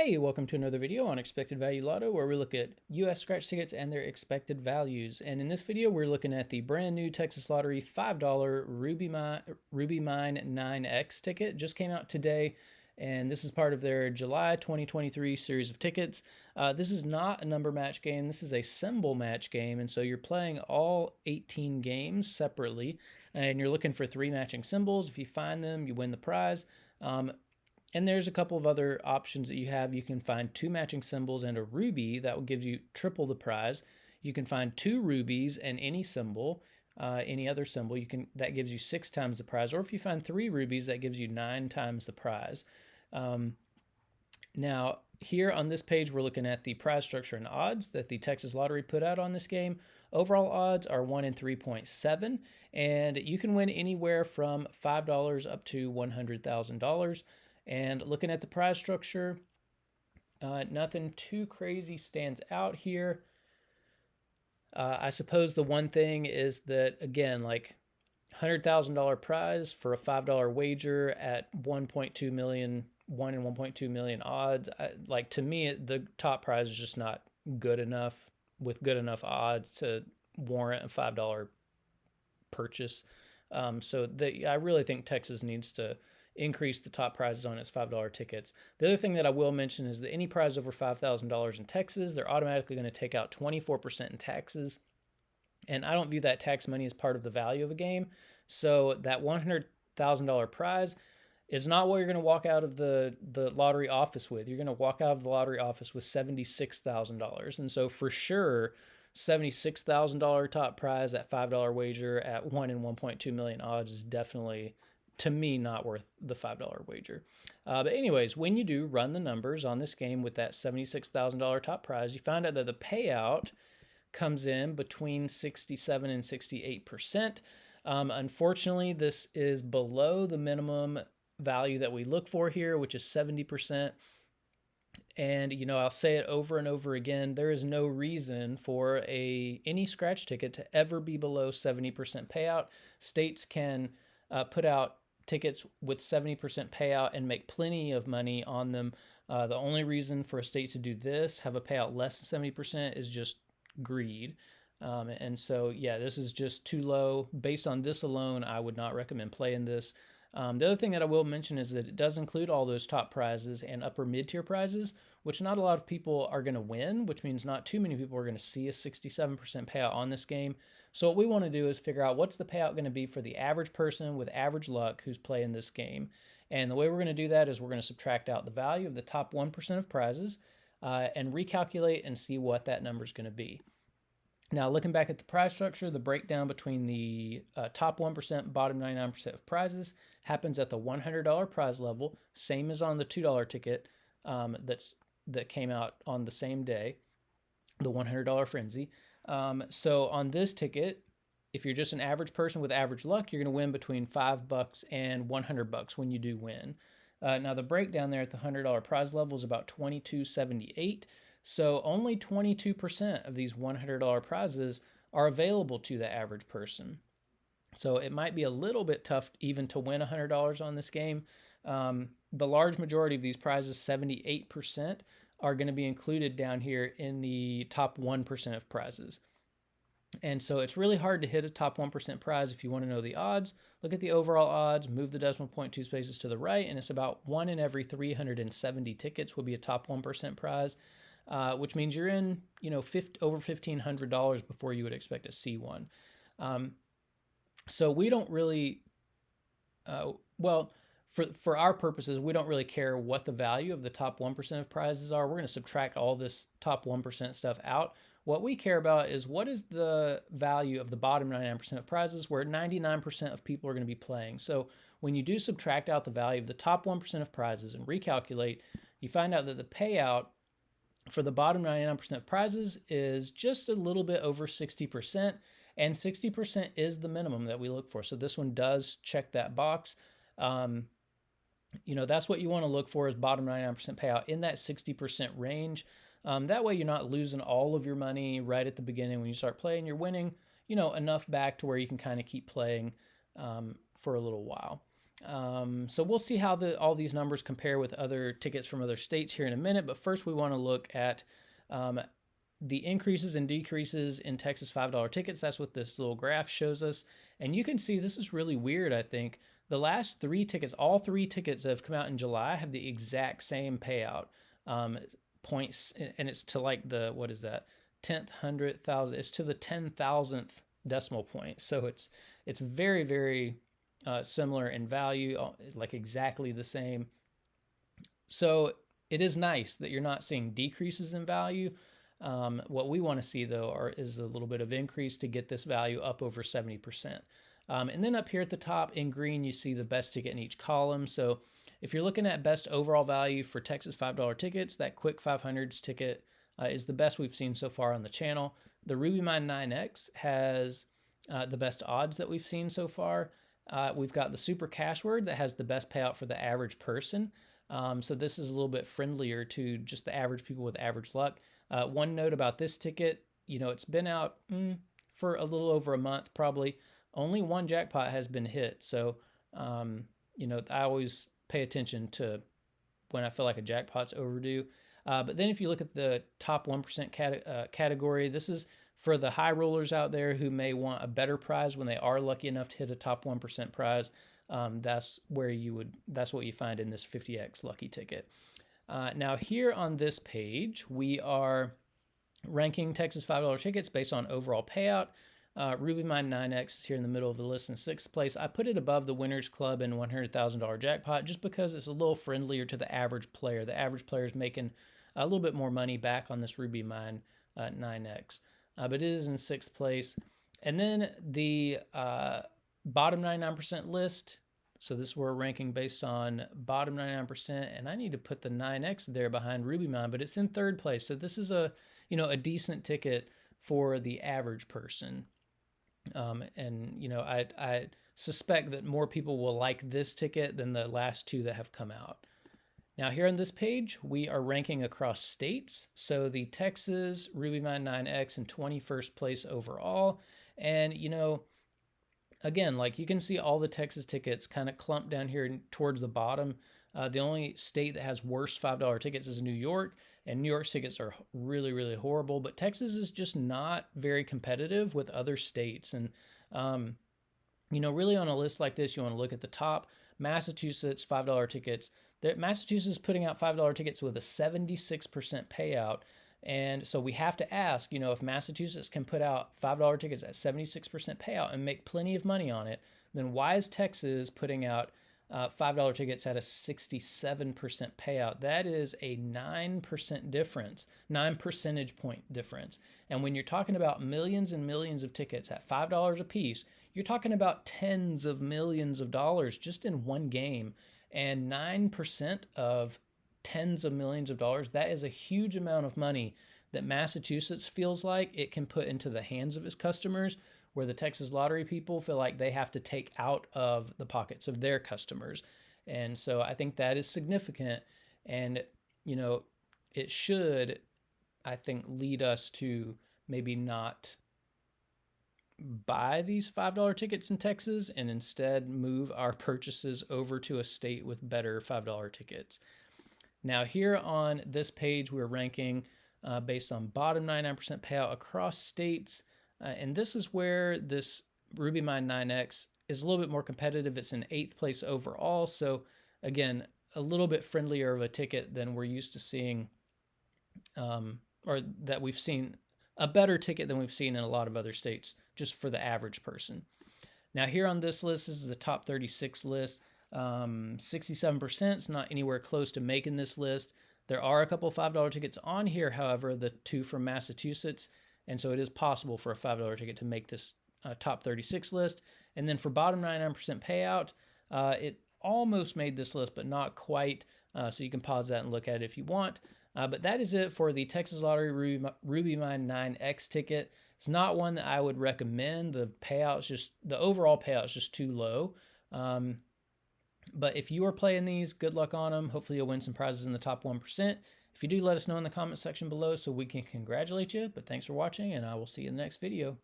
Hey, welcome to another video on Expected Value Lotto, where we look at US scratch tickets and their expected values. And in this video, we're looking at the brand new Texas Lottery $5 Ruby Mine 9X ticket. Just came out today, and this is part of their July 2023 series of tickets. This is not a number match game. This is a symbol match game, and so you're playing all 18 games separately, and you're looking for 3 matching symbols. If you find them, you win the prize. And there's a couple of other options that you have. You can find 2 matching symbols and a ruby that will give you triple the prize. You can find 2 rubies and any symbol, any other symbol, that gives you 6 times the prize. Or if you find 3 rubies, that gives you 9 times the prize. Now, here on this page, we're looking at the prize structure and odds that the Texas Lottery put out on this game. Overall odds are 1 in 3.7, and you can win anywhere from $5 up to $100,000. And looking at the prize structure, nothing too crazy stands out here. I suppose the one thing is that, again, like $100,000 prize for a $5 wager at 1.2 million, 1 in 1.2 million odds. To me, the top prize is just not good enough with good enough odds to warrant a $5 purchase. I really think Texas needs to increase the top prizes on its $5 tickets. The other thing that I will mention is that any prize over $5,000 in Texas, they're automatically going to take out 24% in taxes. And I don't view that tax money as part of the value of a game. So that $100,000 prize is not what you're going to walk out of the lottery office with. You're going to walk out of the lottery office with $76,000. And so for sure, $76,000 top prize, that $5 wager at 1 in 1.2 million odds is definitely, to me, not worth the $5 wager. But anyways, when you do run the numbers on this game with that $76,000 top prize, you find out that the payout comes in between 67 and 68%. Unfortunately, this is below the minimum value that we look for here, which is 70%. And, I'll say it over and over again, there is no reason for any scratch ticket to ever be below 70% payout. States can put out tickets with 70% payout and make plenty of money on them. The only reason for a state to do this, have a payout less than 70%, is just greed. This is just too low. Based on this alone, I would not recommend playing this. The other thing that I will mention is that it does include all those top prizes and upper mid-tier prizes, which not a lot of people are going to win, which means not too many people are going to see a 67% payout on this game. So what we want to do is figure out what's the payout going to be for the average person with average luck who's playing this game. And the way we're going to do that is we're going to subtract out the value of the top 1% of prizes and recalculate and see what that number is going to be. Now, looking back at the prize structure, the breakdown between the top 1%, bottom 99% of prizes happens at the $100 prize level, same as on the $2 ticket that came out on the same day, the $100 frenzy. So on this ticket, if you're just an average person with average luck, you're going to win between $5 and $100 when you do win. Now, the breakdown there at the $100 prize level is about $22.78. So only 22% of these $100 prizes are available to the average person. So it might be a little bit tough even to win $100 on this game. The large majority of these prizes, 78%, are going to be included down here in the top 1% of prizes. And so it's really hard to hit a top 1% prize. If you want to know the odds, look at the overall odds, move the decimal point 2 spaces to the right, and it's about 1 in every 370 tickets will be a top 1% prize. Which means you're in, over $1,500 before you would expect to see one. So we don't really, for our purposes, we don't really care what the value of the top 1% of prizes are. We're going to subtract all this top 1% stuff out. What we care about is what is the value of the bottom 99% of prizes, where 99% of people are going to be playing. So when you do subtract out the value of the top 1% of prizes and recalculate, you find out that the payout for the bottom 99% of prizes is just a little bit over 60%, and 60% is the minimum that we look for. So this one does check that box. That's what you want to look for, is bottom 99% payout in that 60% range. That way you're not losing all of your money right at the beginning. When you start playing, you're winning, enough back to where you can kind of keep playing for a little while. So we'll see how all these numbers compare with other tickets from other states here in a minute. But first, we want to look at the increases and decreases in Texas $5 tickets. That's what this little graph shows us. And you can see this is really weird, I think. The last three tickets, all three tickets that have come out in July have the exact same payout points. And it's to like the, what is that? 10th, 100th, 1,000. It's to the 10,000th decimal point. So it's very, very similar in value, like exactly the same. So it is nice that you're not seeing decreases in value. What we want to see, though, is a little bit of increase to get this value up over 70%. And then up here at the top in green, you see the best ticket in each column. So if you're looking at best overall value for Texas $5 tickets, that Quick 500s ticket is the best we've seen so far on the channel. The Ruby Mine 9X has the best odds that we've seen so far. We've got the Super Cash Word that has the best payout for the average person. So this is a little bit friendlier to just the average people with average luck. One note about this ticket, it's been out for a little over a month, probably. Only one jackpot has been hit. So, I always pay attention to when I feel like a jackpot's overdue. But then if you look at the top 1% category, this is for the high rollers out there who may want a better prize when they are lucky enough to hit a top 1% prize. That's what you find in this 50x lucky ticket. Now here on this page, we are ranking Texas $5 tickets based on overall payout. Ruby Mine 9X is here in the middle of the list in 6th place. I put it above the Winners Club and $100,000 jackpot just because it's a little friendlier to the average player. The average player is making a little bit more money back on this Ruby Mine 9X. But it is in 6th place. And then the bottom 99% list. So this we're ranking based on bottom 99%, and I need to put the 9X there behind Ruby Mine, but it's in 3rd place. So this is a decent ticket for the average person. I suspect that more people will like this ticket than the last two that have come out. Now here on this page, we are ranking across states. So the Texas Ruby Mine 9X in 21st place overall. And, again, like you can see all the Texas tickets kind of clumped down here towards the bottom. The only state that has worse $5 tickets is New York, and New York's tickets are really, really horrible. But Texas is just not very competitive with other states. And, really on a list like this, you want to look at the top. Massachusetts $5 tickets. Massachusetts is putting out $5 tickets with a 76% payout. And so we have to ask, if Massachusetts can put out $5 tickets at 76% payout and make plenty of money on it, then why is Texas putting out $5 tickets at a 67% payout? That is a 9% difference, 9 percentage point difference. And when you're talking about millions and millions of tickets at $5 a piece, you're talking about tens of millions of dollars just in one game. And 9% of tens of millions of dollars, that is a huge amount of money that Massachusetts feels like it can put into the hands of its customers, where the Texas lottery people feel like they have to take out of the pockets of their customers. And so I think that is significant. And, it should, I think, lead us to maybe not buy these $5 tickets in Texas and instead move our purchases over to a state with better $5 tickets. Now here on this page, we're ranking based on bottom 99% payout across states. And this is where this Ruby Mine 9X is a little bit more competitive. It's in 8th place overall. So again, a little bit friendlier of a ticket than we're used to seeing, or that we've seen, a better ticket than we've seen in a lot of other states, just for the average person. Now here on this list, this is the top 36 list. 67% is not anywhere close to making this list. There are a couple $5 tickets on here, however, the two from Massachusetts, and so it is possible for a $5 ticket to make this top 36 list. And then for bottom 99% payout, it almost made this list, but not quite, so you can pause that and look at it if you want. But that is it for the Texas Lottery Ruby Mine 9X ticket. It's not one that I would recommend. The overall payout is just too low. But if you are playing these, good luck on them. Hopefully you'll win some prizes in the top 1%. If you do, let us know in the comment section below so we can congratulate you. But thanks for watching, and I will see you in the next video.